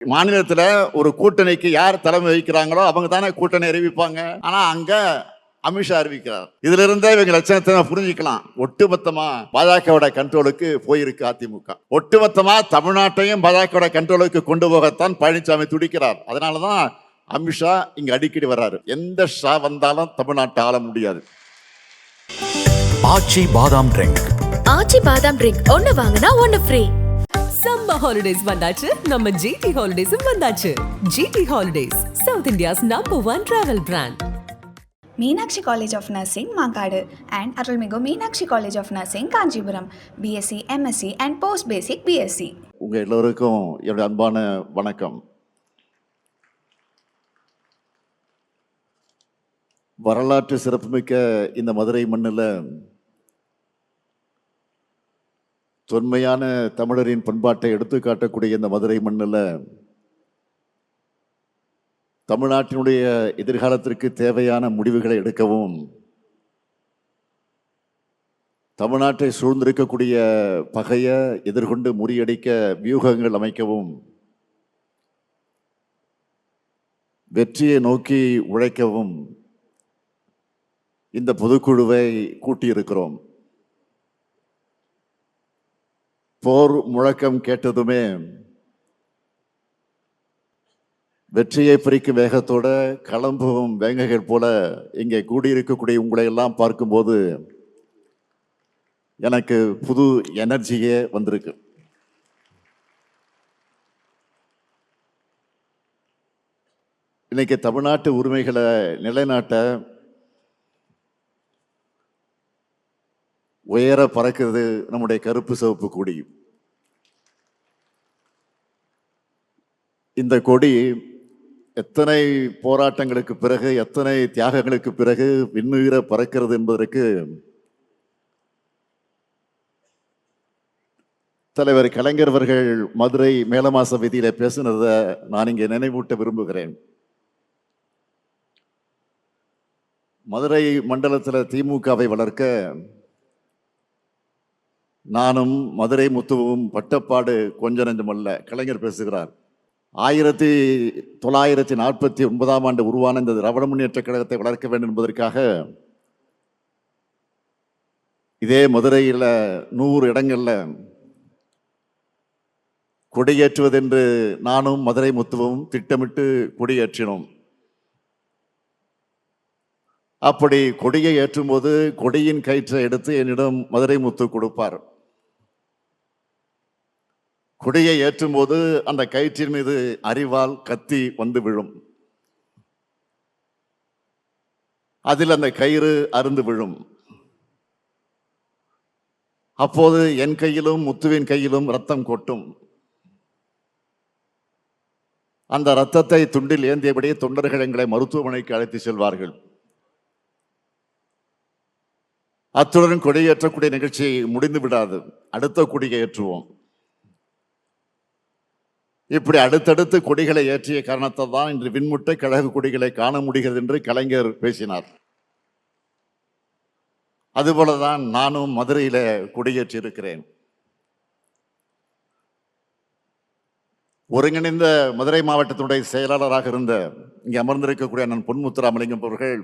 மாநிலத்தில் ஒரு கூட்டணிக்கு யார் தலைமை வகிக்கிறாங்களோ அவங்க தானே கூட்டணி அறிவிப்பாங்க. ஆனா அங்க அமித்ஷா அறிவிக்கிறார். இதுல இருந்தே இவங்க லட்சணத்தை புரிஞ்சுக்கலாம். ஒட்டுமொத்தமா பாஜகவோட கண்ட்ரோலுக்கு போயிருக்கு அதிமுக. ஒட்டுமொத்தமா தமிழ்நாட்டையும் பாஜகவோட கண்ட்ரோலுக்கு கொண்டு போகத்தான் பழனிசாமி துடிக்கிறார். அதனாலதான் அமித்ஷா இங்க அடிக்கடி வர்றாரு. எந்த ஷா வந்தாலும் தமிழ்நாட்டை ஆள முடியாது. ஆச்சி பாதாம் ட்ரிங்க். ஆச்சி பாதாம் ட்ரிங்க் ஒன்னு வாங்கினா ஒன்னு ஃப்ரீ. சம்மர் ஹாலிடேஸ் வந்தாச்சு, நம்ம ஜிடி ஹாலிடேஸும் வந்தாச்சு. GT holidays, south India's #1 travel brand. Meenakshi College of Nursing, Mankadu, and Arulmigu Meenakshi College of Nursing, Kanchipuram, BSc, MSc, and Post Basic BSc. உங்க எல்லோருக்கும் என்னுடைய அன்பான வணக்கம். வரலாற்று சிறப்புமிக்க இந்த மதுரை மண்ணில் தொன்மையான தமிழரின் பண்பாட்டை எடுத்து காட்டக்கூடிய இந்த மதுரை மண்ணில் தமிழ்நாட்டினுடைய எதிர்காலத்திற்கு தேவையான முடிவுகளை எடுக்கவும், தமிழ்நாட்டை சூழ்ந்திருக்கக்கூடிய பகையை எதிர்கொண்டு முறியடிக்க வியூகங்கள் அமைக்கவும், வெற்றியை நோக்கி உழைக்கவும் இந்த பொதுக்குழுவை கூட்டியிருக்கிறோம். போர் முழக்கம் கேட்டதுமே வெற்றியை பறிக்கும் வேகத்தோட களம்பும் வேங்கைகள் போல இங்கே கூடியிருக்கக்கூடிய உங்களை எல்லாம் பார்க்கும்போது எனக்கு புது எனர்ஜியே வந்திருக்கு. இன்னைக்கு தமிழ்நாட்டு உரிமைகளை நிலைநாட்ட உயர பறக்கிறது நம்முடைய கருப்பு சிவப்பு கொடி. இந்த கொடி எத்தனை போராட்டங்களுக்கு பிறகு, எத்தனை தியாகங்களுக்கு பிறகு விண்ணுயிர பறக்கிறது என்பதற்கு தலைவர் கலைஞர் அவர்கள் மதுரை மேலமாச வீதியில பேசினதை நான் இங்கே நினைவூட்ட விரும்புகிறேன். மதுரை மண்டலத்தில் திமுகவை வளர்க்க நானும் மதுரை முத்துவும் பட்டப்பாடு கொஞ்ச நெஞ்சமல்ல. கலைஞர் பேசுகிறார். 1949ஆம் ஆண்டு உருவான இந்த திராவிட முன்னேற்ற கழகத்தை வளர்க்க வேண்டும் என்பதற்காக இதே மதுரையில் 100 இடங்கள்ல கொடியேற்றுவதென்று நானும் மதுரை முத்துவும் திட்டமிட்டு கொடியேற்றினோம். அப்படி கொடியை ஏற்றும் போது கொடியின் கயிற்றை எடுத்து என்னிடம் மதுரை முத்து கொடுப்பார். கொடியை ஏற்றும் போது அந்த கயிற்றின் மீது அரிவாள் கத்தி வந்து விழும். அதில் அந்த கயிறு அருந்து விழும். அப்போது என் கையிலும் முத்துவின் கையிலும் ரத்தம் கொட்டும். அந்த ரத்தத்தை துண்டில் ஏந்தியபடியே தொண்டர்கள் எங்களை மருத்துவமனைக்கு அழைத்து செல்வார்கள். அத்துடன் கொடியேற்றக்கூடிய நிகழ்ச்சி முடிந்து விடாது. அடுத்த கொடியை ஏற்றுவோம். இப்படி அடுத்தடுத்து கொடிகளை ஏற்றிய காரணத்தால் தான் இன்று விண்முட்டை கழக கொடிகளை காண முடிகிறது என்று கலைஞர் பேசினார். அதுபோலதான் நானும் மதுரையில கொடியேற்றி இருக்கிறேன். ஒருங்கிணைந்த மதுரை மாவட்டத்தினுடைய செயலாளராக இருந்த இங்கே அமர்ந்திருக்கக்கூடிய அண்ணன் பொன்முத்துராமலிங்கம் அவர்கள்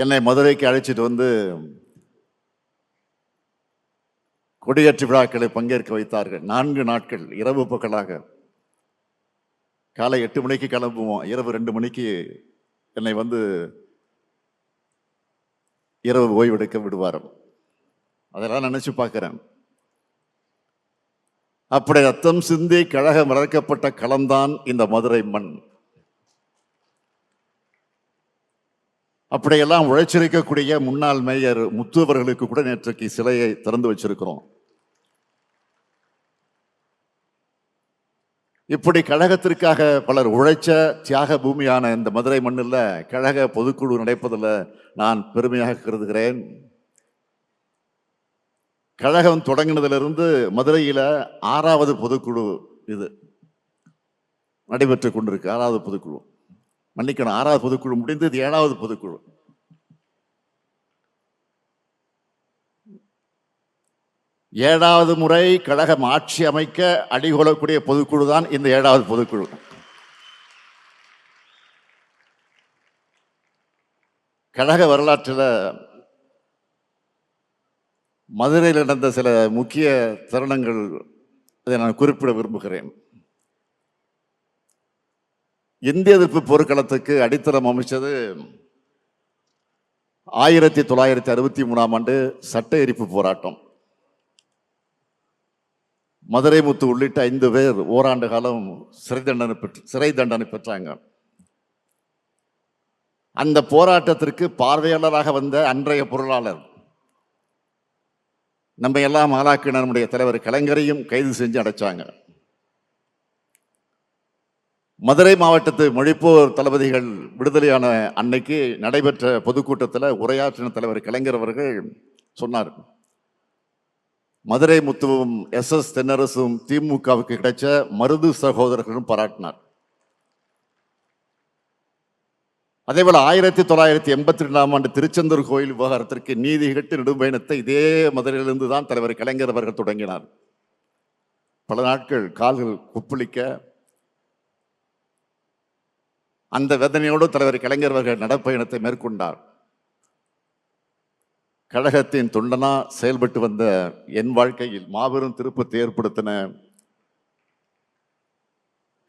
என்னை மதுரைக்கு அழைச்சிட்டு வந்து கொடியேற்று விழாக்களை பங்கேற்க வைத்தார்கள். 4 நாட்கள் இரவு பகலாக. காலை 8 மணிக்கு கிளம்புவோம், இரவு 2 மணிக்கு என்னை வந்து இரவு ஓய்வெடுக்க விடுவார். அதெல்லாம் நினைச்சு பார்க்கிறேன். அப்படி ரத்தம் சிந்தி கழகம் வளர்க்கப்பட்ட களம்தான் இந்த மதுரை மண். அப்படியெல்லாம் உழைச்சிருக்கக்கூடிய முன்னாள் மேயர் முத்து அவர்களுக்கு கூட நேற்றைக்கு சிலையை திறந்து வச்சிருக்கிறோம். இப்படி கழகத்திற்காக பலர் உழைச்ச தியாக பூமியான இந்த மதுரை மண்ணில் கழக பொதுக்குழு நடைப்பதில் நான் பெருமையாக கருதுகிறேன். கழகம் தொடங்கினதிலிருந்து மதுரையில் 6வது பொதுக்குழு இது நடைபெற்று கொண்டிருக்கு. 6வது பொதுக்குழு, மன்னிக்கணும், 6வது பொதுக்குழு முடிந்து இது 7வது பொதுக்குழு. 7வது முறை கழகம் ஆட்சி அமைக்க அடிகொள்ளக்கூடிய பொதுக்குழு தான் இந்த 7வது பொதுக்குழு. கழக வரலாற்றில் மதுரையில் நடந்த சில முக்கிய தருணங்கள் அதை நான் குறிப்பிட விரும்புகிறேன். இந்திய எதிர்ப்பு போர்க்களத்துக்கு அடித்தளம் அமைச்சது 1963ஆம் ஆண்டு சட்ட எரிப்பு போராட்டம். மதுரை முத்து உள்ளிட்ட 5 பேர் ஓராண்டு காலம் சிறை தண்டனை பெற்றாங்க. அந்த போராட்டத்திற்கு பார்வையாளராக வந்த அன்றைய பொருளாளர் நம்ம எல்லாம் ஆளாக்கின நம்முடைய தலைவர் கலைஞரையும் கைது செஞ்சு அடைச்சாங்க. மதுரை மாவட்டத்து மொழிப்போர் தளபதிகள் விடுதலையான அன்னைக்கு நடைபெற்ற பொதுக்கூட்டத்தில் உரையாற்றின தலைவர் கலைஞர் அவர்கள் சொன்னார், மதுரை முத்துவும் SS தென்னரசும் திமுகவுக்கு கிடைச்ச மருது சகோதரர்களும் பாராட்டினார். அதேபோல 1982ஆம் ஆண்டு திருச்செந்தூர் கோயில் விவகாரத்திற்கு நீதி கேட்டு நெடும்பயணத்தை இதே மதுரையிலிருந்து தான் தலைவர் கலைஞர் அவர்கள் தொடங்கினார். பல நாட்கள் கால்கள் குப்புளிக்க அந்த வேதனையோடு தலைவர் கலைஞர் அவர்கள் நடப்பயணத்தை மேற்கொண்டார். கழகத்தின் தொண்டனா செயல்பட்டு வந்த என் வாழ்க்கையில் மாபெரும் திருப்பத்தை ஏற்படுத்தின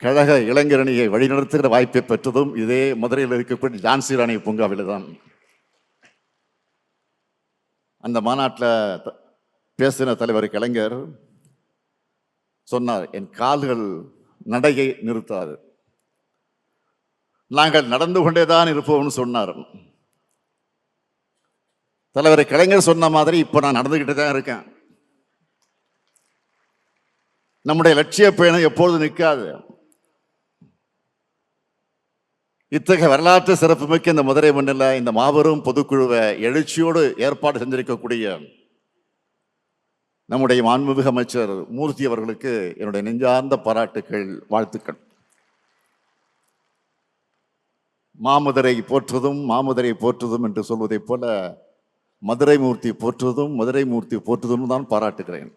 கழக இளைஞரணியை வழிநடத்துகிற வாய்ப்பை பெற்றதும் இதே மதுரையில் இருக்கக்கூடிய ஜான்சி ராணி பூங்காவில் தான். அந்த மாநாட்டில் பேசின தலைவர் கலைஞர் சொன்னார், என் கால்கள் நடையை நிறுத்தாது, நாங்கள் நடந்து கொண்டேதான் இருப்போம்னு சொன்னார். தலைவர் கலைஞர் சொன்ன மாதிரி இப்போ நான் நடந்துகிட்டு தான் இருக்கேன். நம்முடைய லட்சிய பயணம் எப்பொழுது நிற்காது. இத்தகைய வரலாற்று சிறப்புமிக்க இந்த மதுரை மண்ணில் இந்த மாபெரும் பொதுக்குழுவை எழுச்சியோடு ஏற்பாடு செஞ்சிருக்கக்கூடிய நம்முடைய மாண்புமிகு அமைச்சர் மூர்த்தி அவர்களுக்கு என்னுடைய நெஞ்சார்ந்த பாராட்டுக்கள், வாழ்த்துக்கள். மாமதுரை போற்றுதும் மாமதுரை போற்றுதும் என்று சொல்வதைப் போல மதுரை மூர்த்தி போற்றுவதும் மதுரை மூர்த்தி போற்றுவதும் தான் பாராட்டுகிறேன்.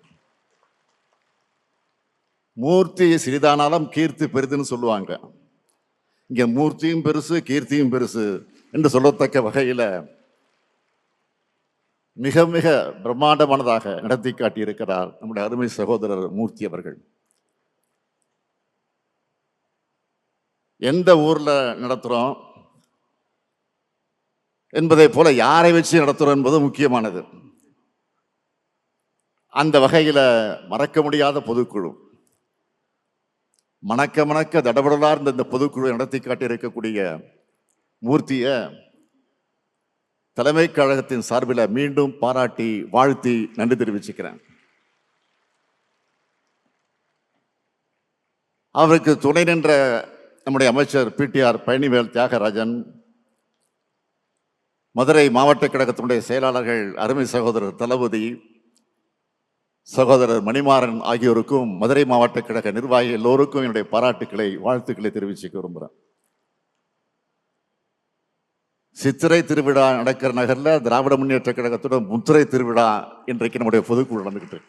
மூர்த்தி சிறிதானாலும் கீர்த்தி பெரிதுன்னு சொல்லுவாங்க. இங்க மூர்த்தியும் பெருசு கீர்த்தியும் பெருசு என்று சொல்லத்தக்க வகையில் மிக மிக பிரம்மாண்டமானதாக நடத்தி காட்டியிருக்கிறார் நம்முடைய அருமை சகோதரர் மூர்த்தி அவர்கள். எந்த ஊர்ல நடத்துறோம் என்பதை போல யாரை வச்சு நடத்துறோம் என்பது முக்கியமானது. அந்த வகையில மறக்க முடியாத பொதுக்குழு, மணக்க மணக்க தடபடலார் இந்த பொதுக்குழு நடத்தி காட்டியிருக்கக்கூடிய மூர்த்திய தலைமை கழகத்தின் சார்பில் மீண்டும் பாராட்டி வாழ்த்தி நன்றி தெரிவிச்சுக்கிறேன். அவருக்கு துணை நின்ற நம்முடைய அமைச்சர் PTR பழனிவேல் தியாகராஜன், மதுரை மாவட்ட கழகத்தினுடைய செயலாளர்கள் அருமை சகோதரர் தளபதி, சகோதரர் மணிமாறன் ஆகியோருக்கும் மதுரை மாவட்ட கழக நிர்வாகிகள் எல்லோருக்கும் என்னுடைய பாராட்டுக்களை வாழ்த்துக்களை தெரிவிச்சுக்க விரும்புகிறேன். சித்திரை திருவிழா நடக்கிற நகர்ல திராவிட முன்னேற்ற கழகத்துடன் முத்திரை திருவிழா இன்றைக்கு நம்முடைய பொதுக்குழு நடந்துகிட்டு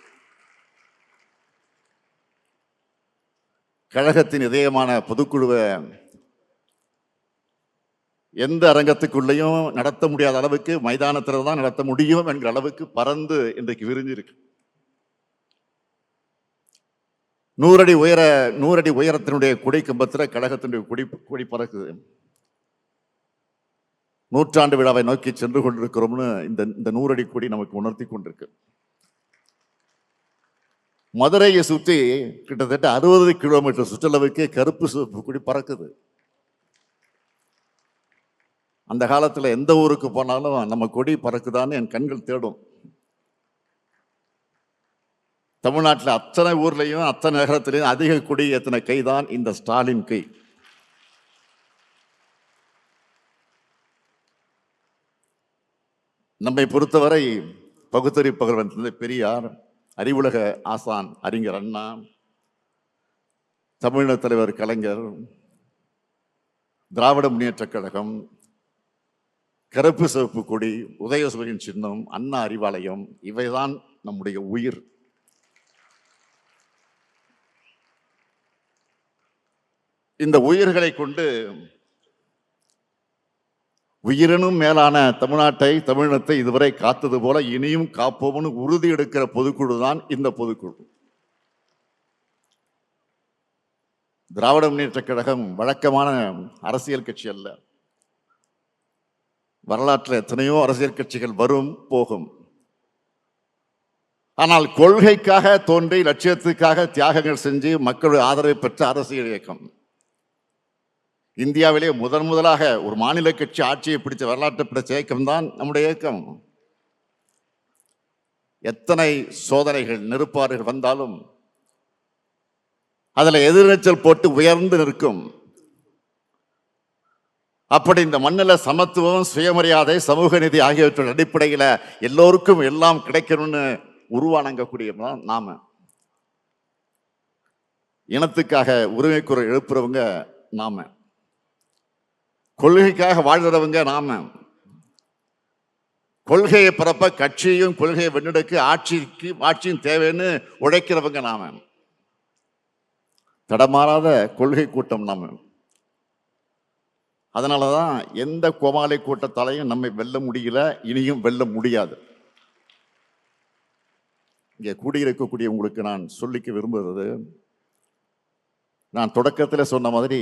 கழகத்தின் இதயமான பொதுக்குழுவை எந்த அரங்கத்துக்குள்ளேயும் நடத்த முடியாத அளவுக்கு மைதானத்தில் தான் நடத்த முடியும் என்கிற அளவுக்கு பறந்து இன்றைக்கு விரிஞ்சிருக்கு. 100 அடி உயரத்தினுடைய கொடி கம்பத்தில் கழகத்தினுடைய கொடி பறக்குது. 100ஆண்டு விழாவை நோக்கி சென்று கொண்டிருக்கிறோம்னு இந்த 100 அடி கொடி நமக்கு உணர்த்தி கொண்டிருக்கு. மதுரையை சுற்றி கிட்டத்தட்ட 60 கிலோமீட்டர் சுற்றளவுக்கு கருப்பு சிவப்பு கொடி பறக்குது. அந்த காலத்தில் எந்த ஊருக்கு போனாலும் நம்ம கொடி பறக்குதான்னு என் கண்கள் தேடும். தமிழ்நாட்டில் அத்தனை ஊர்லையும் அத்தனை நகரத்திலையும் அதிக கொடி ஏற்றின கைதான் இந்த ஸ்டாலின் கை. நம்மை பொறுத்தவரை பகுத்தறிவு பகல்வன் பெரியார், அறிவுலக ஆசான் அறிஞர் அண்ணா, தமிழக தலைவர் கலைஞர், திராவிட முன்னேற்ற கழகம், கருப்பு சிவப்பு கொடி, உதயசூரியன் சின்னம், அண்ணா அறிவாலயம், இவைதான் நம்முடைய உயிர். இந்த உயிர்களை கொண்டு உயிரினும் மேலான தமிழ்நாட்டை தமிழினத்தை இதுவரை காத்தது போல இனியும் காப்போம்னு உறுதி எடுக்கிற பொதுக்குழு தான் இந்த பொதுக்குழு. திராவிட முன்னேற்ற கழகம் வழக்கமான அரசியல் கட்சி அல்ல. வரலாற்றில் எத்தனையோ அரசியல் கட்சிகள் வரும் போகும். ஆனால் கொள்கைக்காக தோன்றி லட்சியத்துக்காக தியாகங்கள் செஞ்சு மக்களுடைய ஆதரவை பெற்ற அரசியல் இயக்கம். இந்தியாவிலே முதலாக ஒரு மாநில கட்சி ஆட்சியை பிடிச்ச வரலாற்றை பிடிச்ச இயக்கம் தான் நம்முடைய இயக்கம். எத்தனை சோதனைகள் நெருப்பாறுகள் வந்தாலும் அதில் எதிர்நீச்சல் போட்டு உயர்ந்து நிற்கும். அப்படி இந்த மண்ணில் சமத்துவம், சுயமரியாதை, சமூக நீதி ஆகியவற்றின் அடிப்படையில் எல்லோருக்கும் எல்லாம் கிடைக்கணும்னு உருவானங்கக்கூடியவங்க நாம. இனத்துக்காக உரிமை குரல் எழுப்புறவங்க நாம. கொள்கைக்காக வாழ்கிறவங்க நாம. கொள்கையை பரப்ப கட்சியும் கொள்கையை வென்றெடுக்க ஆட்சியும் தேவைன்னு உழைக்கிறவங்க நாம. தடமாறாத கொள்கை கூட்டம் நாம. அதனாலதான் எந்த கோமாளி கூட்டத்தாலையும் நம்மை வெல்ல முடியல, இனியும் வெல்ல முடியாது. இங்கே கூடியிருக்கக்கூடிய உங்களுக்கு நான் சொல்லிக்க விரும்புகிறது, நான் தொடக்கத்தில் சொன்ன மாதிரி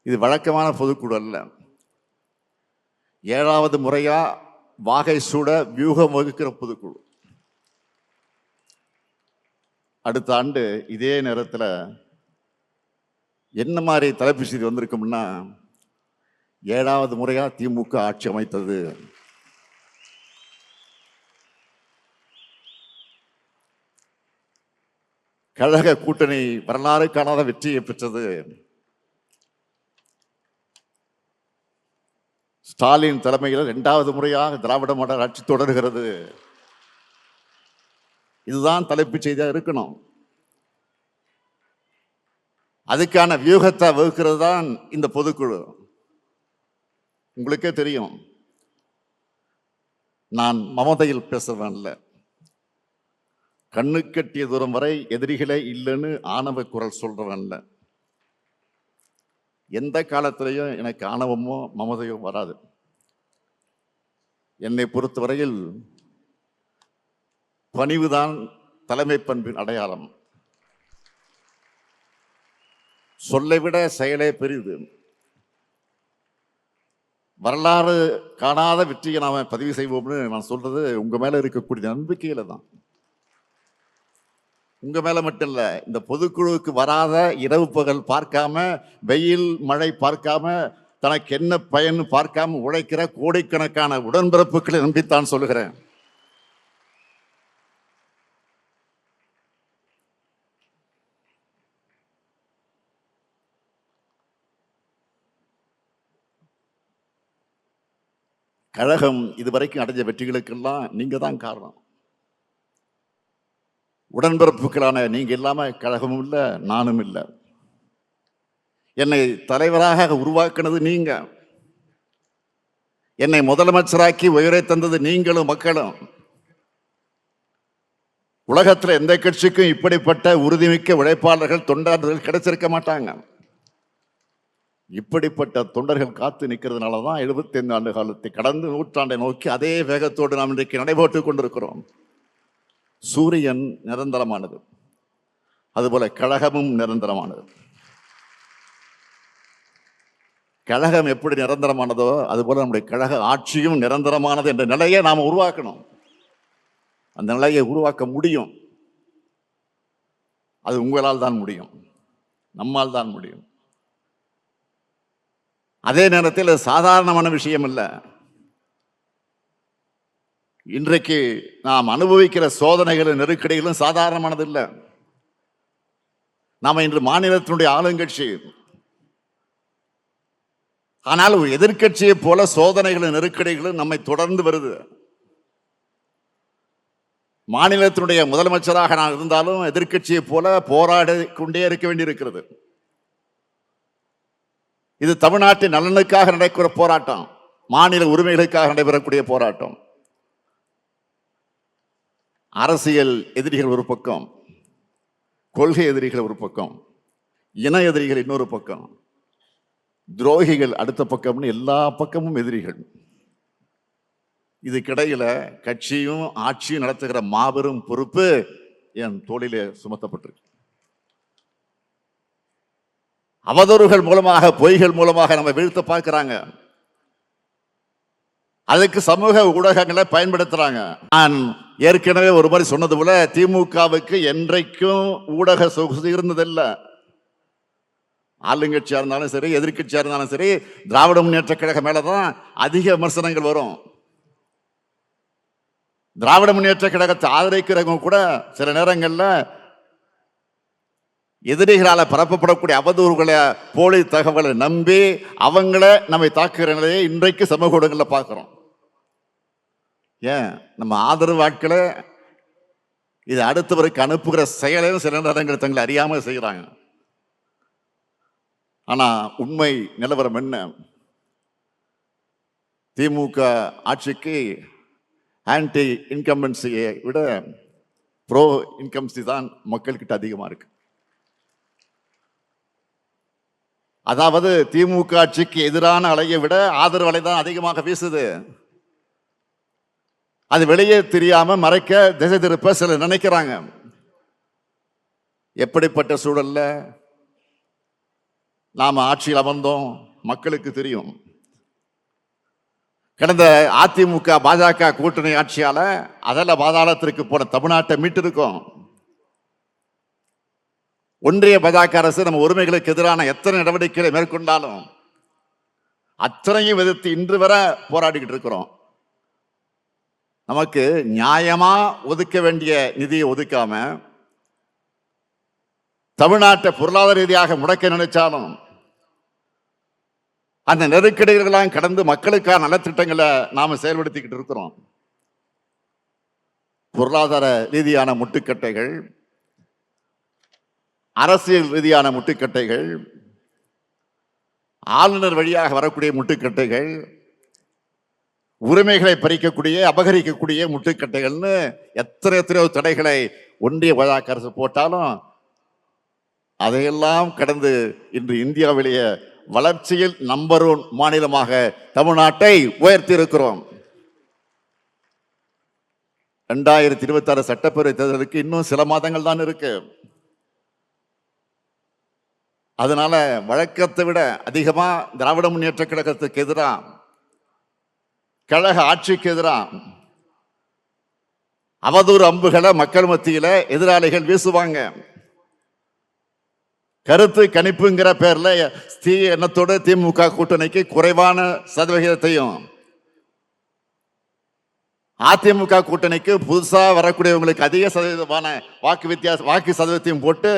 இது வழக்கமான பொதுக்குழு அல்ல. 7வது முறையா வாகை சூட வியூகம் வகுக்கிற பொதுக்குழு. அடுத்த ஆண்டு இதே நேரத்தில் என்ன மாதிரி தலைப்பு செய்தி வந்திருக்கும்னா, 7வது முறையா திமுக ஆட்சி அமைத்தது. கழக கூட்டணி வரலாறு காணாத வெற்றியை பெற்றது. ஸ்டாலின் தலைமையில் 2வது முறையாக திராவிட மாடல் ஆட்சி தொடர்கிறது. இதுதான் தலைப்பு செய்தியாக இருக்கணும். அதுக்கான வியூகத்தை வகுக்கிறது தான் இந்த பொதுக்குழு. உங்களுக்கே தெரியும், நான் மமதையில் பேசுறவன் இல்லை. கண்ணு கட்டிய தூரம் வரை எதிரிகளே இல்லைன்னு ஆணவ குரல் சொல்றவன் இல்லை. எந்த காலத்திலையும் எனக்கு ஆணவமோ மமதையோ வராது. என்னை பொறுத்தவரையில் பணிவுதான் தலைமை பண்பின் அடையாளம். சொல்லை விட செயலே பெரிது. வரலாறு காணாத வெற்றியை நாம பதிவு செய்வோம்னு நான் சொல்றது உங்க மேல இருக்கக்கூடிய நம்பிக்கையில தான். உங்க மேல மட்டும் இல்ல, இந்த பொதுக்குழுவுக்கு வராத இரவு பகல் பார்க்காம, வெயில் மழை பார்க்காம, தனக்கு என்ன பயன் பார்க்காம உழைக்கிற கோடிக்கணக்கான உடன்பிறப்புகளை நம்பித்தான் சொல்லுகிறேன். கழகம் இதுவரைக்கும் அடைஞ்ச வெற்றிகளுக்கெல்லாம் நீங்க தான் காரணம். உடன்பிறப்புகளான நீங்க இல்லாம கழகமும் இல்லை, நானும் இல்லை. என்னை தலைவராக உருவாக்குனது நீங்க. என்னை முதலமைச்சராக்கி உயரை தந்தது நீங்களும் மக்களும். உலகத்தில் எந்த கட்சிக்கும் இப்படிப்பட்ட உறுதிமிக்க உழைப்பாளர்கள், தொண்டாளர்கள் கிடைச்சிருக்க மாட்டாங்க. இப்படிப்பட்ட தொண்டர்கள் காத்து நிற்கிறதுனால தான் 75 ஆண்டு காலத்தை கடந்து நூற்றாண்டை நோக்கி அதே வேகத்தோடு நாம் இன்றைக்கு நடைபோட்டுக் கொண்டிருக்கிறோம். சூரியன் நிரந்தரமானது, அதுபோல கழகமும் நிரந்தரமானது. கழகம் எப்படி நிரந்தரமானதோ அதுபோல நம்முடைய கழக ஆட்சியும் நிரந்தரமானது என்ற நிலையை நாம் உருவாக்கணும். அந்த நிலையை உருவாக்க முடியும். அது உங்களால் தான் முடியும், நம்மால் தான் முடியும். அதே நேரத்தில் சாதாரணமான விஷயம் இல்லை. இன்றைக்கு நாம் அனுபவிக்கிற சோதனைகளும் நெருக்கடிகளும் சாதாரணமானது இல்லை. நாம இன்று மாநிலத்தினுடைய ஆளுங்கட்சி. ஆனால் ஒரு எதிர்கட்சியை போல சோதனைகளும் நெருக்கடிகளும் நம்மை தொடர்ந்து வருது. மாநிலத்தினுடைய முதலமைச்சராக நான் இருந்தாலும் எதிர்கட்சியை போல போராடி கொண்டே இருக்க வேண்டியிருக்கிறது. இது தமிழ்நாட்டின் நலனுக்காக நடக்கிற போராட்டம், மாநில உரிமைகளுக்காக நடைபெறக்கூடிய போராட்டம். அரசியல் எதிரிகள் ஒரு பக்கம், கொள்கை எதிரிகள் ஒரு பக்கம், இன எதிரிகள் இன்னொரு பக்கம், துரோகிகள் அடுத்த பக்கம்னு எல்லா பக்கமும் எதிரிகள். இதுக்கிடையில கட்சியும் ஆட்சியும் நடத்துகிற மாபெரும் பொறுப்பு என் தோளிலே சுமத்தப்பட்டிருக்கு. அவதூறுகள் மூலமாக, பொய்கள் மூலமாக நம்ம வீழ்த்த பார்க்கிறாங்க. அதுக்கு சமூக ஊடகங்களை பயன்படுத்துறாங்க. நான் ஏற்கனவே ஒரு மாதிரி சொன்னது போல, திமுகவுக்கு என்றைக்கும் ஊடக சொகுசு இருந்ததில்லை. ஆளுங்கட்சியா இருந்தாலும் சரி, எதிர்கட்சியா இருந்தாலும் சரி, திராவிட முன்னேற்ற கழகம் மேலதான் அதிக விமர்சனங்கள் வரும். திராவிட முன்னேற்ற கழகத்தை ஆதரிக்கிறவங்க கூட சில நேரங்களில் எதிரிகளால் பரப்பப்படக்கூடிய அவதூறுகளை, போலி தகவலை நம்பி அவங்கள நம்மை தாக்குகிற நிலையை இன்றைக்கு சமூக ஊடகங்களில் பார்க்கிறோம். ஏன் நம்ம ஆதரவு ஆட்களை இது அடுத்தவருக்கு அனுப்புகிற செயலையும் சில நேரங்கள் தங்களை அறியாமல் செய்கிறாங்க. ஆனா உண்மை நிலவரம் என்ன? திமுக ஆட்சிக்கு ஆன்டி இன்கம்பன்சியை விட ப்ரோ இன்கம்பன்சி தான் மக்கள்கிட்ட அதிகமா இருக்கு. அதாவது திமுக ஆட்சிக்கு எதிரான அலையை விட ஆதரவு அலை தான் அதிகமாக வீசுது. அது வெளியே தெரியாம மறைக்க, திசை திருப்ப சிலர் நினைக்கிறாங்க. எப்படிப்பட்ட சூழல்ல நாம ஆட்சியில் அமர்ந்தோம் மக்களுக்கு தெரியும். கடந்த அதிமுக பாஜக கூட்டணி ஆட்சியால அதெல்லாம் பாதாளத்திற்கு போன தமிழ்நாட்டை மீட்டிருக்கோம். ஒன்றிய பாஜக அரசு நம்ம உரிமைகளுக்கு எதிரான எத்தனை நடவடிக்கைகளை மேற்கொண்டாலும் அத்தனையும் எதிர்த்து இன்று வரை போராடிக்கிட்டு இருக்கிறோம். நமக்கு நியாயமா ஒதுக்க வேண்டிய நிதியை ஒதுக்காம, தமிழ்நாட்டை பொருளாதார ரீதியாக முடக்க நினைச்சாலும் அந்த நெருக்கடிகளெல்லாம் கடந்து மக்களுக்கான நலத்திட்டங்களை நாம செயல்படுத்திக்கிட்டு இருக்கிறோம். பொருளாதார ரீதியான முட்டுக்கட்டைகள், அரசியல் ரீதியான முட்டுக்கட்டைகள், ஆளுநர் வழியாக வரக்கூடிய முட்டுக்கட்டைகள், உரிமைகளை பறிக்கக்கூடிய, அபகரிக்கக்கூடிய முட்டுக்கட்டைகள்னு எத்தனையோ தடைகளை ஒன்றிய பாஜக அரசு போட்டாலும் அதையெல்லாம் கடந்து இன்று இந்தியாவிலேயே வளர்ச்சியில் நம்பர் 1 மாநிலமாக தமிழ்நாட்டை உயர்த்தி இருக்கிறோம். 2026 சட்டப்பேரவை தேர்தலுக்கு இன்னும் சில மாதங்கள் தான் இருக்கு. அதனால வழக்கத்தை விட அதிகமா திராவிட முன்னேற்ற கழகத்துக்கு எதிராக, கழக ஆட்சிக்கு எதிராக அவதூறு அம்புகளை மக்கள் மத்தியில எதிராளிகள் வீசுவாங்க. கருத்து கணிப்புங்கிற பேர்ல எண்ணத்தோடு திமுக கூட்டணிக்கு குறைவான சதவிகிதத்தையும், அதிமுக கூட்டணிக்கு புதுசா வரக்கூடியவங்களுக்கு அதிக சதவீதமான வாக்கு சதவீதத்தையும் போட்டு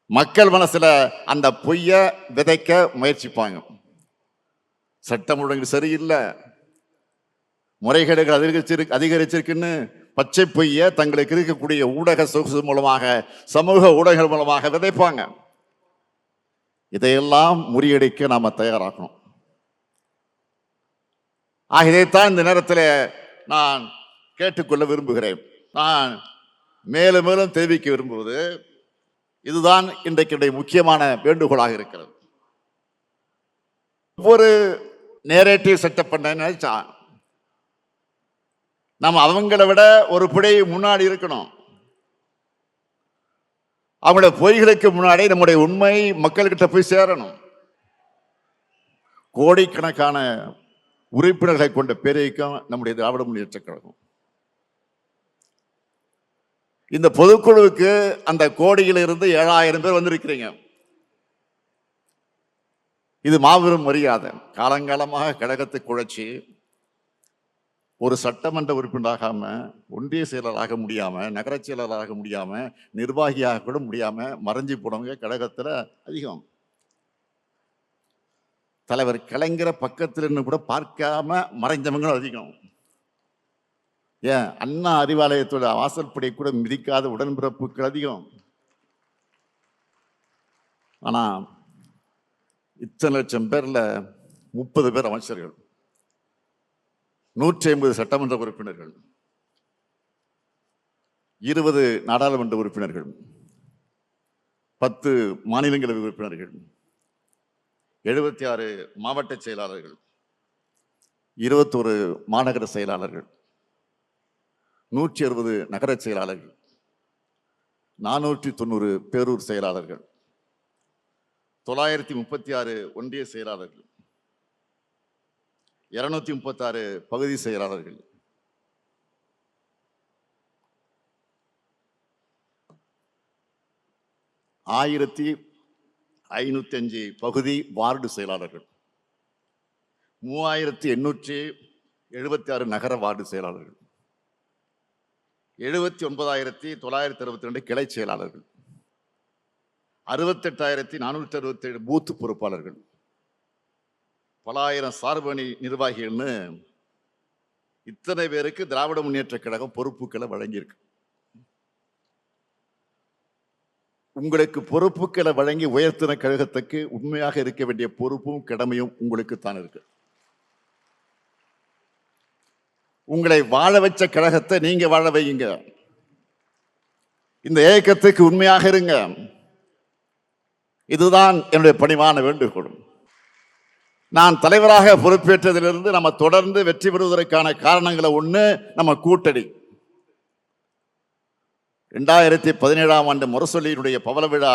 மக்கள் மனசுல அந்த பொய்ய விதைக்க முயற்சிப்பாங்க. சட்டம் ஒழுங்கு சரியில்லை, முறைகேடுகள் அதிகரிச்சிருக்குன்னு பச்சை பொய்ய தங்களுக்கு இருக்கக்கூடிய ஊடக சொகுசு மூலமாக, சமூக ஊடகங்கள் மூலமாக விதைப்பாங்க. இதையெல்லாம் முறியடிக்க நாம தயாராகணும். இதைத்தான் இந்த நேரத்தில் நான் கேட்டுக்கொள்ள விரும்புகிறேன். நான் மேலும் மேலும் தெரிவிக்க விரும்புவது இதுதான் இன்றைக்கு முக்கியமான வேண்டுகோளாக இருக்கிறது. ஒவ்வொரு நேரேட்டிவ் செட்டப் பண்ண நினைச்சா நம்ம அவங்கள விட ஒரு பிழை முன்னாடி இருக்கணும். அவங்களுடைய பொய்களுக்கு முன்னாடி நம்முடைய உண்மை மக்கள்கிட்ட போய் சேரணும். கோடிக்கணக்கான உறுப்பினர்களை கொண்ட பேரியக்கம் நம்முடைய திராவிட முன்னேற்ற கழகம். இந்த பொதுக்குழுவுக்கு அந்த கோடியிலிருந்து 7000 பேர் வந்திருக்கிறீங்க. இது மாபெரும் மரியாதை. காலங்காலமாக கழகத்தை குழைச்சி ஒரு சட்டமன்ற உறுப்பினராகாம, ஒன்றிய செயலராக முடியாம, நகர செயலராக முடியாம, நிர்வாகியாக கூட முடியாம மறைஞ்சி போனவங்க கழகத்துல அதிகம். தலைவர் கலைஞரை பக்கத்தில் இருந்து கூட பார்க்காம மறைஞ்சவங்களும் அதிகம். ஏன் அண்ணா அறிவாலயத்தோட வாசல்படி கூட மிதிக்காத உடன்பிறப்புகள் அதிகம். ஆனா இத்தனை லட்சம் பேர்ல 30 பேர் அமைச்சர்கள், 150 சட்டமன்ற உறுப்பினர்கள், 20 நாடாளுமன்ற உறுப்பினர்கள், 10 மாநிலங்களவை உறுப்பினர்கள், 76 மாவட்ட செயலாளர்கள், 21 மாநகர செயலாளர்கள், 160 நகர செயலாளர்கள், 490 பேரூர் செயலாளர்கள், 936 ஒன்றிய செயலாளர்கள், 236 பகுதி செயலாளர்கள், 1505 பகுதி வார்டு செயலாளர்கள், 3876 நகர வார்டு செயலாளர்கள், 79,962 கிளை செயலாளர்கள், 68,467 பூத் பொறுப்பாளர்கள், பல ஆயிரம் சார்பணி நிர்வாகிகள்னு இத்தனை பேருக்கு திராவிட முன்னேற்ற கழகம் பொறுப்புகளை வழங்கியிருக்கு. உங்களுக்கு பொறுப்புகளை வழங்கி உயர்த்தின கழகத்துக்கு உண்மையாக இருக்க வேண்டிய பொறுப்பும் கடமையும் உங்களுக்கு தான் இருக்கு. உங்களை வாழ வச்ச கழகத்தை நீங்க வாழ வையுங்க. இந்த இயக்கத்துக்கு உண்மையாக இருங்க. இதுதான் என்னுடைய பணிவான வேண்டுகோள். நான் தலைவராக பொறுப்பேற்றதிலிருந்து நம்ம தொடர்ந்து வெற்றி பெறுவதற்கான காரணங்களை ஒண்ணு நம்ம கூட்டணி. 2017ஆம் ஆண்டு முரசொலியினுடைய பவள விழா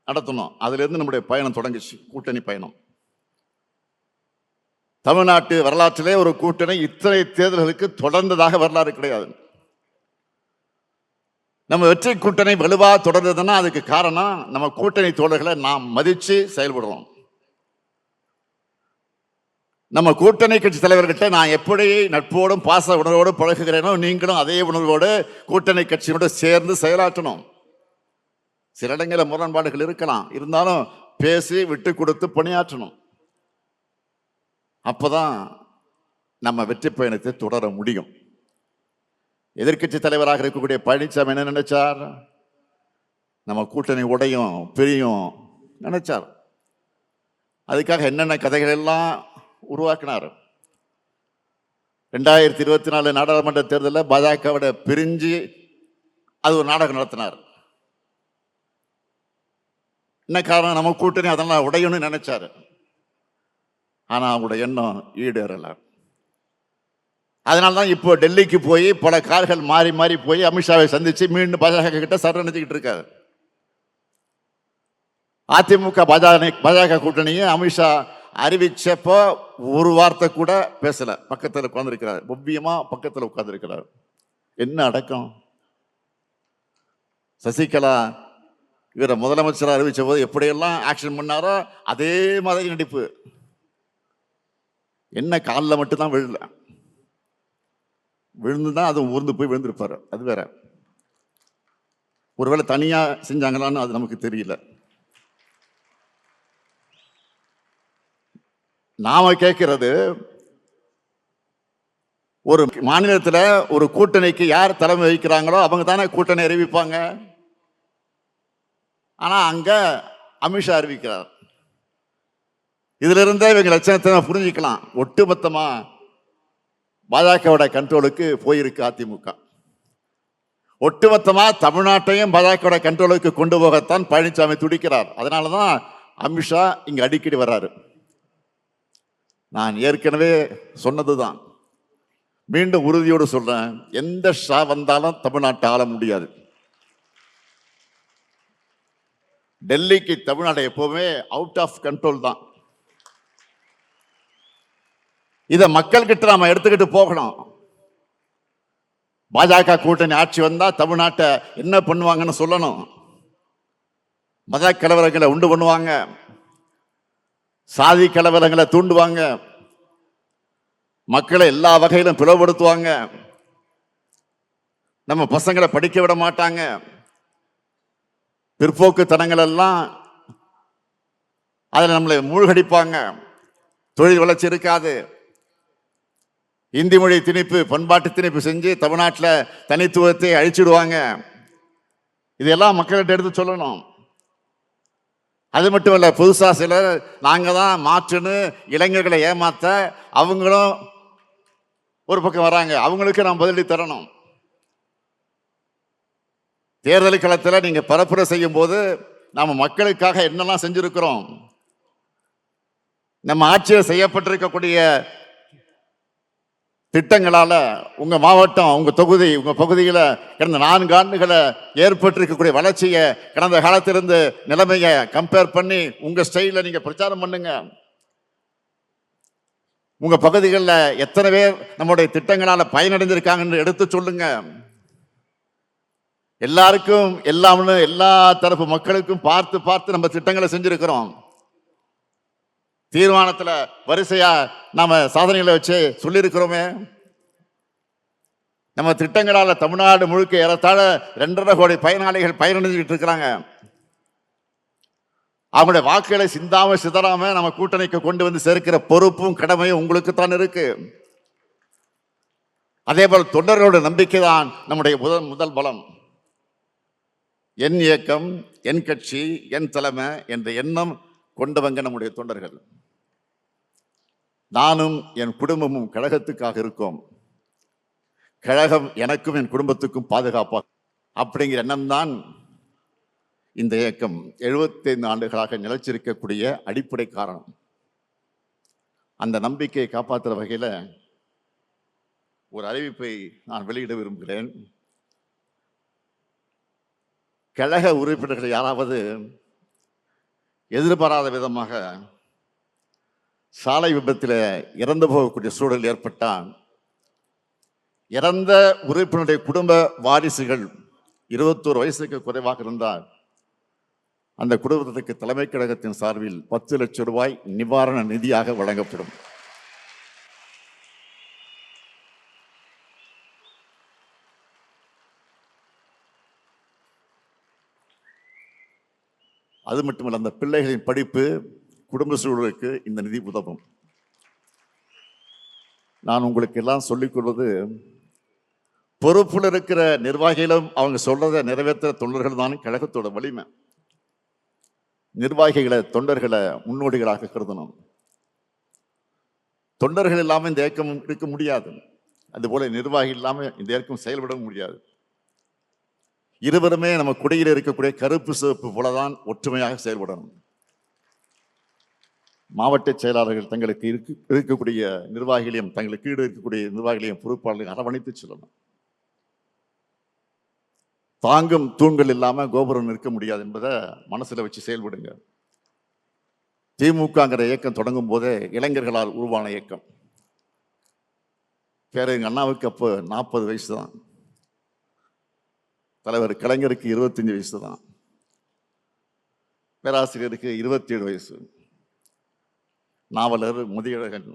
நடத்தணும். அதிலிருந்து நம்முடைய பயணம் தொடங்கிச்சு, கூட்டணி பயணம். தமிழ்நாட்டு வரலாற்றிலே ஒரு கூட்டணி இத்தனை தேர்தல்களுக்கு தொடர்ந்ததாக வரலாறு கிடையாது. நம்ம வெற்றி கூட்டணி வலுவா தொடர்ந்ததுன்னா அதுக்கு காரணம் நம்ம கூட்டணி தோழர்களை நாம் மதிச்சு செயல்படுறோம். நம்ம கூட்டணி கட்சி தலைவர்கிட்ட நான் எப்படி நட்போடும் பாச உணர்வோடு பழகுகிறேனோ நீங்களும் அதே உணர்வோடு கூட்டணி கட்சியோடு சேர்ந்து செயலாற்றணும். சில இடங்களில் முரண்பாடுகள் இருக்கலாம், இருந்தாலும் பேசி விட்டு கொடுத்து பணியாற்றணும். அப்பதான் நம்ம வெற்றி பயணத்தை தொடர முடியும். எதிர்க்கட்சி தலைவராக இருக்கக்கூடிய பழனிசாமி என்ன நினைச்சார்? நம்ம கூட்டணி உடையும் பிரியும் நினைச்சார். அதுக்காக என்னென்ன கதைகள் எல்லாம் உருவாக்கினார். 2024 நாடாளுமன்ற தேர்தலில் பாஜகவோட பிரிஞ்சு அது ஒரு நாடகம் நடத்தினார். என்ன காரணம்? நம்ம கூட்டணி அதெல்லாம் உடையும்னு நினைச்சாரு. ஆனா அவங்களோட எண்ணம் ஈடேறல. அதனால்தான் இப்போ டெல்லிக்கு போய் பல கார்கள் மாறி மாறி போய் அமித்ஷாவை சந்திச்சு மீண்டும் பாஜக கிட்ட சரணடைஞ்சுக்கிட்டு இருக்காரு. அதிமுக பாஜக கூட்டணியை அமித்ஷா அறிவிச்சப்போ ஒரு வார்த்தை கூட பேசல. பக்கத்தில் உட்கார்ந்துருக்கிறார், ஒவ்வியமா பக்கத்தில் உட்கார்ந்துருக்கிறார். என்ன அடக்கம்! சசிகலா இவரை முதலமைச்சராக அறிவிச்ச போது எப்படியெல்லாம் ஆக்ஷன் பண்ணாரோ அதே மாதிரி நடிப்பு. என்ன காலில் மட்டும்தான் விழல, விழுந்துதான் அது ஊர்ந்து போய் விழுந்திருப்பாரு. அது வேற. ஒருவேளை தனியா செஞ்சாங்களான்னு அது நமக்கு தெரியல. நாம கேட்கிறது, ஒரு மாநிலத்தில் ஒரு கூட்டணிக்கு யார் தலைமை வகிக்கிறாங்களோ அவங்க தானே கூட்டணி அறிவிப்பாங்க. ஆனா அங்க அமித்ஷா அறிவிக்கிறார். இதுல இருந்தே இவங்க லட்சணத்தை புரிஞ்சுக்கலாம். ஒட்டுமொத்தமா பாஜகவோட கண்ட்ரோலுக்கு போயிருக்கு அதிமுக. ஒட்டுமொத்தமா தமிழ்நாட்டையும் பாஜகவோட கண்ட்ரோலுக்கு கொண்டு போகத்தான் பழனிசாமி துடிக்கிறார். அதனாலதான் அமித்ஷா இங்க அடிக்கடி வர்றாரு. நான் ஏற்கனவே சொன்னதுதான், மீண்டும் உறுதியோடு சொல்றேன், எந்த ஷா வந்தாலும் தமிழ்நாட்டை ஆள முடியாது. டெல்லிக்கு தமிழ்நாடு எப்பவுமே அவுட் ஆஃப் கண்ட்ரோல் தான். இத மக்கள் கிட்ட நாம எடுத்துக்கிட்டு போகணும். பாஜக கூட்டணி ஆட்சி வந்தா தமிழ்நாட்டை என்ன பண்ணுவாங்கன்னு சொல்லணும். மத கலவரங்களை உண்டு பண்ணுவாங்க, சாதி கலவரங்களை தூண்டுவாங்க, மக்களை எல்லா வகையிலும் பிளவுபடுத்துவாங்க, நம்ம பசங்களை படிக்க விட மாட்டாங்க, பிற்போக்குத்தனங்கள் எல்லாம் அதில் நம்மளை மூழ்கடிப்பாங்க, தொழில் வளர்ச்சி இருக்காது, இந்தி மொழி திணிப்பு பண்பாட்டு திணிப்பு செஞ்சு தமிழ்நாட்டில் தனித்துவத்தை அழிச்சிடுவாங்க. இதெல்லாம் மக்கள்கிட்ட எடுத்து சொல்லணும். அது மட்டும் இல்ல, புதுசா சிலர் நாங்க தான் மாற்றுன்னு இளைஞர்களை ஏமாத்த அவங்களும் ஒரு பக்கம் வராங்க. அவங்களுக்கு நாம் பதிலடி தரணும். தேர்தல் களத்தில் நீங்க பரப்புரை செய்யும் போது நாம மக்களுக்காக என்னெல்லாம் செஞ்சிருக்கிறோம், நம்ம ஆட்சியில் செய்யப்பட்டிருக்கக்கூடிய திட்டங்களால உங்க மாவட்டம், உங்க தொகுதி, உங்க பகுதியில் கடந்த 4 ஆண்டுகளை ஏற்பட்டிருக்கக்கூடிய வளர்ச்சியை, கடந்த காலத்திலிருந்து நிலைமையை கம்பேர் பண்ணி உங்க ஸ்டைல நீங்க பிரச்சாரம் பண்ணுங்க. உங்க பகுதிகளில் எத்தனை பேர் நம்முடைய திட்டங்களால பயனடைஞ்சிருக்காங்கன்னு எடுத்து சொல்லுங்க. எல்லாருக்கும் எல்லாம்னு எல்லா தரப்பு மக்களுக்கும் பார்த்து பார்த்து நம்ம திட்டங்களை செஞ்சிருக்கிறோம். தீர்மானத்துல வரிசையா நாம சாதனைகளை வச்சு சொல்லியிருக்கிறோமே. நம்ம திட்டங்களால தமிழ்நாடு முழுக்க ஏறத்தாழ 2.5 கோடி பயனாளிகள் பயனடைஞ்சிட்டு இருக்கிறாங்க. அவங்களுடைய வாக்குகளை சிந்தாம சிதறாம நம்ம கூட்டணிக்கு கொண்டு வந்து சேர்க்கிற பொறுப்பும் கடமையும் உங்களுக்கு தான் இருக்கு. அதே போல தொண்டர்களோட நம்பிக்கை தான் நம்முடைய முதல் பலம். என் இயக்கம், என் கட்சி, என் தலைமை என்ற எண்ணம் கொண்டவங்க நம்முடைய தொண்டர்கள். நானும் என் குடும்பமும் கழகத்துக்காக இருக்கோம். கழகம் எனக்கும் என் குடும்பத்துக்கும் பாதுகாப்பா அப்படிங்கிற எண்ணம் தான் இந்த இயக்கம் 75 ஆண்டுகளாக நிலைச்சிருக்கக்கூடிய அடிப்படை காரணம். அந்த நம்பிக்கையை காப்பாற்றுற வகையில் ஒரு அறிவிப்பை நான் வெளியிட விரும்புகிறேன். கழக உறுப்பினர்கள் யாராவது எதிர்பாராத விதமாக சாலை விபத்தில் இறந்து போகக்கூடிய சூழல் ஏற்பட்டால், இறந்த உறுப்பினருடைய குடும்ப வாரிசுகள் 21 வயசுக்கு குறைவாக இருந்தால் அந்த குடும்பத்துக்கு தலைமை கழகத்தின் சார்பில் 10 லட்சம் ரூபாய் நிவாரண நிதியாக வழங்கப்படும். அது மட்டுமல்ல, அந்த பிள்ளைகளின் படிப்பு, குடும்ப சூழலுக்கு இந்த நிதி உதவும். நான் உங்களுக்கு எல்லாம் சொல்லிக் கொள்வது, பொறுப்புல இருக்கிற நிர்வாகிகளும் அவங்க சொல்றதை நிறைவேற்ற தொண்டர்கள் தான் கழகத்தோட வலிமை. நிர்வாகிகளை, தொண்டர்களை முன்னோடிகளாக கருதணும். தொண்டர்கள் இல்லாமல் இந்த இயக்கம் இருக்க முடியாது. அதுபோல நிர்வாகி இல்லாமல் இந்த இயக்கம் செயல்பட முடியாது. இருவருமே நம்ம குடியில் இருக்கக்கூடிய கருப்பு சிவப்பு போலதான் ஒற்றுமையாக செயல்படணும். மாவட்ட செயலாளர்கள் தங்களுக்கு இருக்கக்கூடிய நிர்வாகிகளையும், தங்களுக்கு கீழே இருக்கக்கூடிய நிர்வாகிகளையும், பொறுப்பாளர்களையும் அரவணைத்து சொல்லணும். தாங்கும் தூண்கள் இல்லாம கோபுரம் நிற்க முடியாது என்பதை மனசுல வச்சு செயல்படுங்க. திமுகங்கிற இயக்கம் தொடங்கும் போதே இளைஞர்களால் உருவான இயக்கம். பேரறிஞர் அண்ணாவுக்கு அப்போ 40 வயசு தான். தலைவர் கலைஞருக்கு 25 வயசு தான். பேராசிரியருக்கு 27 வயசு. நாவலர் முதியழகன்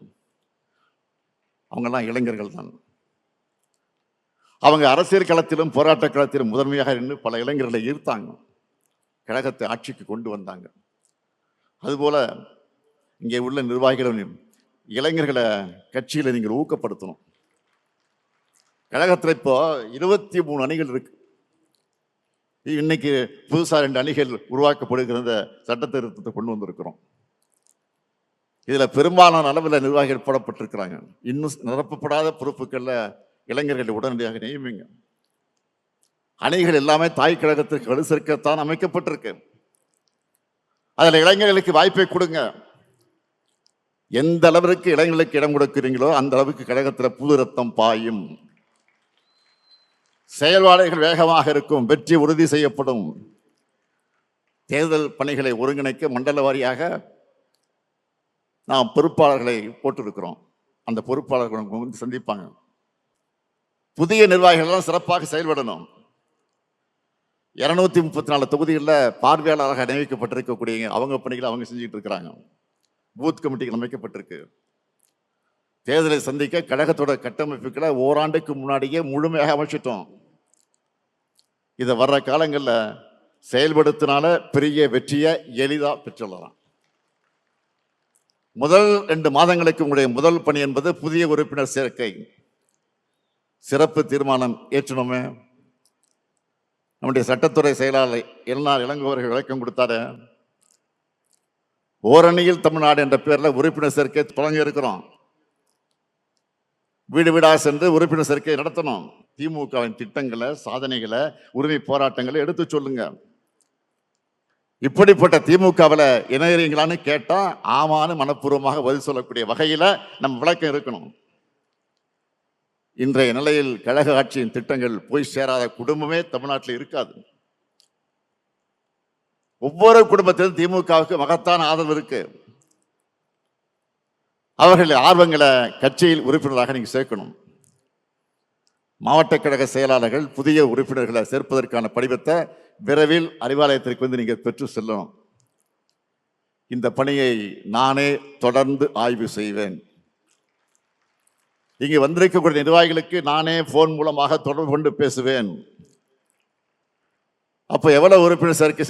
அவங்கெல்லாம் இளைஞர்கள் தான். அவங்க அரசியல் களத்திலும் போராட்ட களத்திலும் முதன்மையாக நின்று பல இளைஞர்களை ஈர்த்தாங்க, கழகத்தை ஆட்சிக்கு கொண்டு வந்தாங்க. அதுபோல இங்கே உள்ள நிர்வாகிகளும் இளைஞர்களை கட்சியில் நீங்கள் ஊக்கப்படுத்தணும். கழகத்தில் இப்போ 23 அணிகள் இருக்கு. இன்னைக்கு புதுசாக 2 அணிகள் உருவாக்கப்படுகிற சட்ட திருத்தத்தை கொண்டு வந்திருக்கிறோம். இதுல பெரும்பாலான அளவில் நிர்வாகிகள் போடப்பட்டிருக்கிறாங்க. இன்னும் நிரப்பப்படாத பொறுப்புகள்ல இளைஞர்களை உடனடியாக நியமிங்க. அணிகள் எல்லாமே தாய் கழகத்திற்கு வலு சேர்க்கத்தான் அமைக்கப்பட்டிருக்கு. அதுல இளைஞர்களுக்கு வாய்ப்பை கொடுங்க. எந்த அளவிற்கு இளைஞர்களுக்கு இடம் கொடுக்கிறீங்களோ அந்த அளவுக்கு கழகத்தில் புது ரத்தம் பாயும். செயல்பாடுகள் வேகமாக இருக்கும். வெற்றி உறுதி செய்யப்படும். தேர்தல் பணிகளை ஒருங்கிணைக்க மண்டல வாரியாக நாம் பொறுப்பாளர்களை போட்டிருக்கிறோம். அந்த பொறுப்பாளர்கள் வந்து சந்திப்பாங்க. புதிய நிர்வாகிகள் சிறப்பாக செயல்படணும். 234 தொகுதிகளில் பார்வையாளராக நியமிக்கப்பட்டிருக்கக்கூடிய அவங்க பணிகளை அவங்க செஞ்சுட்டு இருக்கிறாங்க. பூத் கமிட்டிகள் அமைக்கப்பட்டிருக்கு. தேர்தலை சந்திக்க கழகத்தோட கட்டமைப்புகளை ஓராண்டுக்கு முன்னாடியே முழுமையாக அமைச்சிட்டோம். இதை வர்ற காலங்களில் செயல்படுத்தினால பெரிய வெற்றியை எளிதாக பெற்றுள்ளலாம். முதல் 2 மாதங்களுக்கு உங்களுடைய முதல் பணி என்பது புதிய உறுப்பினர் சேர்க்கை. சிறப்பு தீர்மானம் ஏற்றணுமே. நம்முடைய சட்டத்துறை செயலாளர் எல்நாள் இளங்கோவர்கள் விளக்கம் கொடுத்தாரு. ஓரணியில் தமிழ்நாடு என்ற பேர்ல உறுப்பினர் சேர்க்கை தொடங்க இருக்கிறோம். வீடு வீடாக சென்று உறுப்பினர் சேர்க்கை நடத்தணும். திமுகவின் திட்டங்களை, சாதனைகளை, உரிமை போராட்டங்களை எடுத்து சொல்லுங்க. இப்படிப்பட்ட திமுகவில் இணையறீங்களான்னு கேட்டா ஆமான்னு மனப்பூர்வமாக பதில் சொல்லக்கூடிய வகையில நம்ம விளக்கம் இருக்கணும். இன்றைய நிலையில் கழக ஆட்சியின் திட்டங்கள் போய் சேராத குடும்பமே தமிழ்நாட்டில் இருக்காது. ஒவ்வொரு குடும்பத்திலும் திமுகவுக்கு மகத்தான ஆதரவு இருக்கு. அவர்கள் ஆர்வங்களை கட்சியில் உறுப்பினராக நீங்க சேர்க்கணும். மாவட்ட கழக செயலாளர்கள் புதிய உறுப்பினர்களை சேர்ப்பதற்கான படிவத்தை விரைவில் அறிவாலயத்திற்கு வந்து நீங்க பெற்று செல்லணும். இந்த பணியை நானே தொடர்ந்து ஆய்வு செய்வேன். இங்கே வந்திருக்கக்கூடிய நிர்வாகிகளுக்கு நானே போன் மூலமாக தொடர்பு கொண்டு பேசுவேன். அப்போ எவ்வளவு உறுப்பினர் சேர்க்கை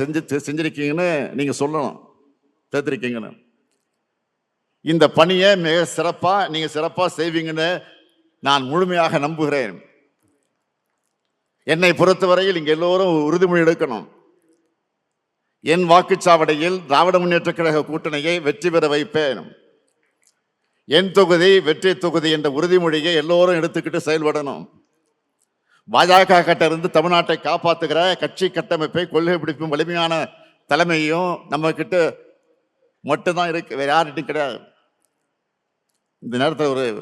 செஞ்சிருக்கீங்கன்னு நீங்க சொல்லணும், சேர்த்திருக்கீங்கன்னு. இந்த பணியை மிக நீங்க சிறப்பா செய்வீங்கன்னு நான் முழுமையாக நம்புகிறேன். என்னை பொறுத்தவரையில் இங்க எல்லோரும் உறுதிமொழி எடுக்கணும். என் வாக்குச்சாவடியில் திராவிட முன்னேற்ற கழக கூட்டணியை வெற்றி பெற வைப்பேன். என் தொகுதி வெற்றி தொகுதி என்ற உறுதிமொழியை எல்லோரும் எடுத்துக்கிட்டு செயல்படணும். பாஜக கிட்ட இருந்து தமிழ்நாட்டை காப்பாற்றுகிற கட்சி கட்டமைப்பை, கொள்கை பிடிப்பும் வலிமையான தலைமையும் நம்ம கிட்ட மட்டும்தான் இருக்கு, வேற யார்கிட்டும் கிடையாது. இந்த நேரத்தில்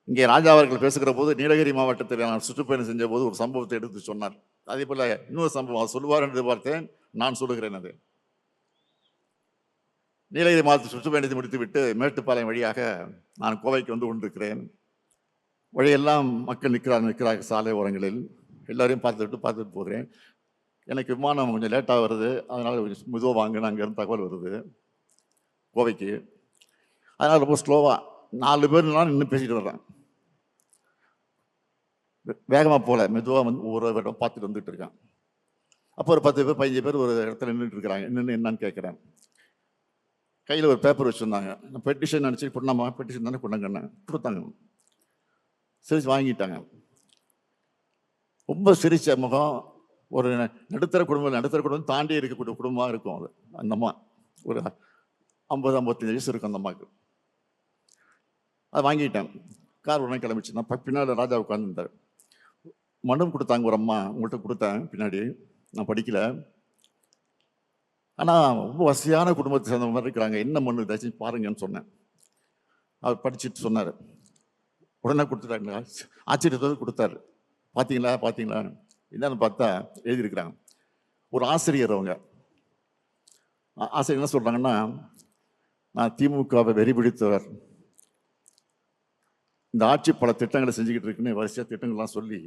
இங்கே ராஜா அவர்கள் பேசுகிற போது நீலகிரி மாவட்டத்தில் நான் சுற்றுப்பயணம் செஞ்ச போது ஒரு சம்பவத்தை எடுத்து சொன்னார். அதே போல இன்னொரு சம்பவம் சொல்லுவார் என்று பார்த்தேன், நான் சொல்லுகிறேன். அது நீலகிரி மாவட்டத்தில் சுற்றுப்பயணத்தை முடித்துவிட்டு மேட்டுப்பாளையம் வழியாக நான் கோவைக்கு வந்து கொண்டிருக்கிறேன். வழியெல்லாம் மக்கள் நிற்கிறார்கள் சாலை ஓரங்களில். எல்லாரையும் பார்த்துட்டு போகிறேன். எனக்கு விமானம் கொஞ்சம் லேட்டாக வருது, அதனால் கொஞ்சம் மெதுவாக வாங்கினு அங்கேருந்து தகவல் வருது கோவைக்கு. அதனால் ரொம்ப ஸ்லோவாக 4 பேர்னாலும் இன்னும் பேசிட்டு வர்றேன். வேகமாக போகல, மெதுவாக வந்து ஒவ்வொரு இடம் பார்த்துட்டு வந்துட்டு இருக்கேன். அப்போ ஒரு 10 பேர் 15 பேர் ஒரு இடத்துல நின்றுட்டு இருக்கிறாங்க. என்னன்னு கேட்குறேன். கையில் ஒரு பேப்பர் வச்சுருந்தாங்க. நான் பெட்டிஷன் நினச்சி கொண்டாமா, பெட்டிஷன் தானே கொண்டாங்கன்னு கொடுத்தாங்க. சிரிச்சு வாங்கிட்டாங்க. ரொம்ப சிரிச்ச முகம். ஒரு நடுத்தர குடும்பம் தாண்டி இருக்கக்கூடிய குடும்பமாக இருக்கும் அது. அந்த அம்மா ஒரு 50-55 வயசு இருக்கும் அந்த அம்மாவுக்கு. அதை வாங்கிட்டேன். கார் உடனே கிளம்பிச்சு. நான் பின்னாடி ராஜா உட்காந்துருந்தார். மனு கொடுத்தாங்க ஒரு அம்மா, உங்கள்கிட்ட கொடுத்தேன் பின்னாடி. நான் படிக்கல, ஆனால் ரொம்ப வசதியான குடும்பத்தை சேர்ந்த மாதிரி இருக்கிறாங்க. என்ன மனு ஏதாச்சும் பாருங்கன்னு சொன்னேன். அவர் படிச்சுட்டு சொன்னார். உடனே கொடுத்துட்டாங்க. ஆச்சரியத்தோடு கொடுத்தாரு. பார்த்தீங்களா என்னன்னு பார்த்தா எழுதியிருக்கிறாங்க. ஒரு ஆசிரியர், அவங்க ஆசிரியர் என்ன சொல்கிறாங்கன்னா, நான் திமுகவை வெறி பிடித்தவர், இந்த ஆட்சி பல திட்டங்களை செஞ்சுக்கிட்டு இருக்குன்னு வரிசையாக திட்டங்கள்லாம் சொல்லி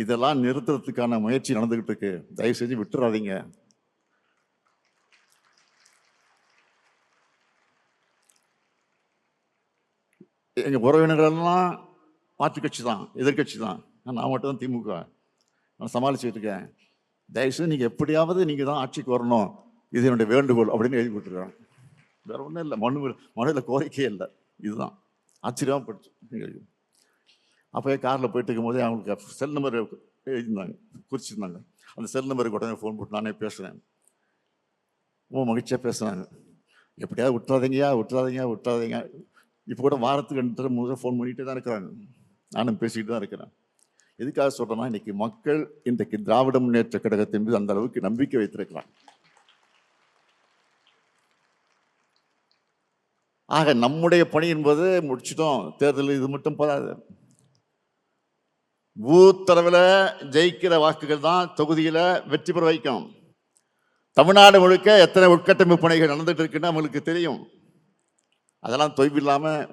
இதெல்லாம் நிறுத்துறதுக்கான முயற்சி நடந்துகிட்டு இருக்கு, தயவு செஞ்சு விட்டுறாதீங்க. எங்கள் உறவினர்கள்லாம் மாற்று கட்சி தான், எதிர்கட்சி தான். நான் மட்டும் தான் திமுக. நான் சமாளிச்சுட்டு இருக்கேன். தயவுசெய்து நீங்கள் எப்படியாவது நீங்கள் தான் ஆட்சிக்கு வரணும், இது என்னுடைய வேண்டுகோள் அப்படின்னு எழுதி விட்டுருக்காங்க. வேற ஒன்றும் இல்லை, மனுவில் கோரிக்கையே இல்லை. இதுதான் ஆச்சரியமாக படிச்சு. அப்போயே காரில் போயிட்டு இருக்கும்போதே அவங்களுக்கு செல் நம்பர் எழுதியிருந்தாங்க, குறிச்சிருந்தாங்க. அந்த செல் நம்பருக்கு உடனே ஃபோன் போட்டு நானே பேசுகிறேன். ரொம்ப மகிழ்ச்சியாக பேசுனாங்க. எப்படியாவது விட்டுறாதீங்க. இப்போ கூட வாரத்துக்கு 2 முறை ஃபோன் பண்ணிகிட்டே தான் இருக்கிறாங்க. நானும் பேசிக்கிட்டு தான் இருக்கிறேன். எதுக்காக சொல்கிறேன்னா, இன்னைக்கு மக்கள் இன்றைக்கு திராவிட முன்னேற்ற கழகத்தின் மீது அந்த அளவுக்கு நம்பிக்கை வைத்திருக்கிறாங்க. ஆக நம்முடைய பணி என்பது முடிச்சிட்டோம். தேர்தல் இது மட்டும் போதாது. பூத்தளவில் ஜெயிக்கிற வாக்குகள் தான் தொகுதியில் வெற்றி பெற வைக்கும். தமிழ்நாடு முழுக்க எத்தனை உட்கட்டமைப்பு பணிகள் நடந்துட்டு இருக்குன்னு நம்மளுக்கு தெரியும். அதெல்லாம் தொய்வில்லாமல்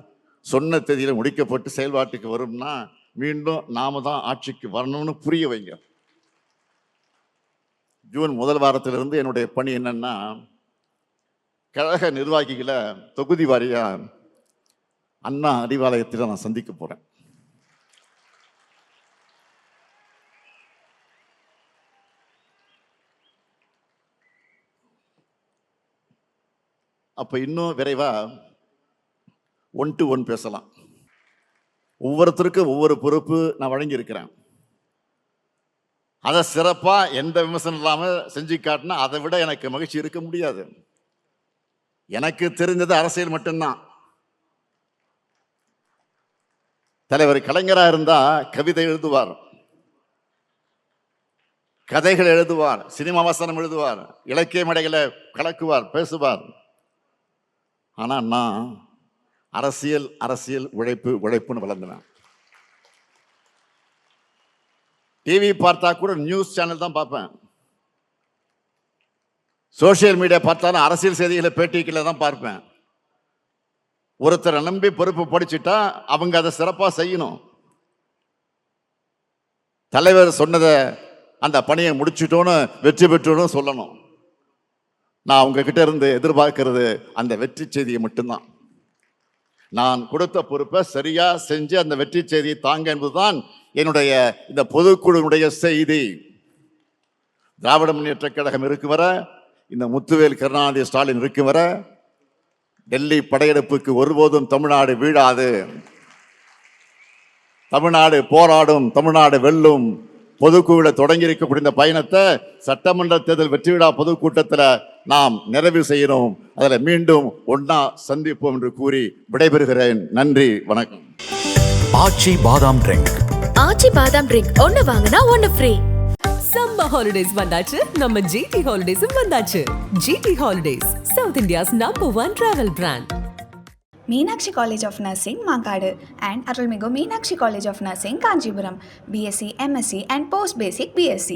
சொன்ன தேதியில் முடிக்கப்பட்டு செயல்பாட்டுக்கு வரும்னா மீண்டும் நாம தான் ஆட்சிக்கு வரணும்னு புரிய வைங்க. ஜூன் 1 வாரத்திலிருந்து என்னுடைய பணி என்னன்னா, கழக நிர்வாகிகளை தொகுதி வாரியா அண்ணா அறிவாலயத்தில் நான் சந்திக்க போறேன். அப்ப இன்னும் விரைவா 1-to-1 பேசலாம். ஒவ்வொருத்தருக்கும் ஒவ்வொரு பொறுப்பு நான் வழங்கியிருக்கிறேன். அதை சிறப்பா எந்த விமர்சனம் இல்லாமல் செஞ்சு காட்டினா அதை விட எனக்கு மகிழ்ச்சி இருக்க முடியாது. எனக்கு தெரிஞ்சது அரசியல் மட்டும்தான். தலைவர் கலைஞராக இருந்தா கவிதை எழுதுவார், கதைகள் எழுதுவார், சினிமா வசனம் எழுதுவார், இலக்கிய மேடைகளை கலக்குவார், பேசுவார். ஆனா நான் அரசியல் அரசியல் உழைப்பு உழைப்புன்னு வளர்ந்தேன். டிவி பார்த்தா கூட நியூஸ் சேனல் தான் பார்ப்பேன். சோசியல் மீடியா பார்த்தாலும் அரசியல் செய்திகளை பேட்டிகளை தான் பார்ப்பேன். ஒருத்தரை நம்பி பொறுப்பு படிச்சுட்டா அவங்க அதை சிறப்பாக செய்யணும். தலைவர் சொன்னதை அந்த பணியை முடிச்சிட்டோன்னு வெற்றி பெற்றோன்னு சொல்லணும். நான் உங்ககிட்ட இருந்து எதிர்பார்க்கிறது அந்த வெற்றி செய்தியை மட்டும்தான். நான் கொடுத்த பொறுப்பை சரியா செஞ்சு அந்த வெற்றி செய்தியை தாங்க என்பதுதான் என்னுடைய இந்த பொதுக்குழுவினுடைய செய்தி. திராவிட முன்னேற்ற கழகம் இருக்கும் வர, இந்த முத்துவேல் கருணாநிதி ஸ்டாலின் இருக்கும் வர, டெல்லி படையெடுப்புக்கு ஒருபோதும் தமிழ்நாடு வீழாது. தமிழ்நாடு போராடும், தமிழ்நாடு வெல்லும். பொதுக்குழுல தொடங்கி இருக்கக்கூடிய இந்த பயணத்தை சட்டமன்ற தேர்தல் வெற்றி விழா பொதுக்கூட்டத்தில் நாம் நிறைவு செய்யணும். அதில் மீண்டும் ஒன்னா சந்திப்போம் என்று கூறி விடைபெறுகிறேன். நன்றி, வணக்கம். ஆச்சி பாதாம் ட்ரிங்க். ஆச்சி பாதாம் ட்ரிங்க் ஒன்னு வாங்கினா ஒன்னு ஃப்ரீ. சம்மர் ஹாலிடேஸ் வந்தாச்சு, நம்ம ஜிடி ஹாலிடேஸும் வந்தாச்சு. GT holidays, south India's #1 travel brand. Meenakshi college of nursing Mangadu and அருள்மிகு Meenakshi college of nursing Kanchipuram. BSc, MSc and post basic BSc.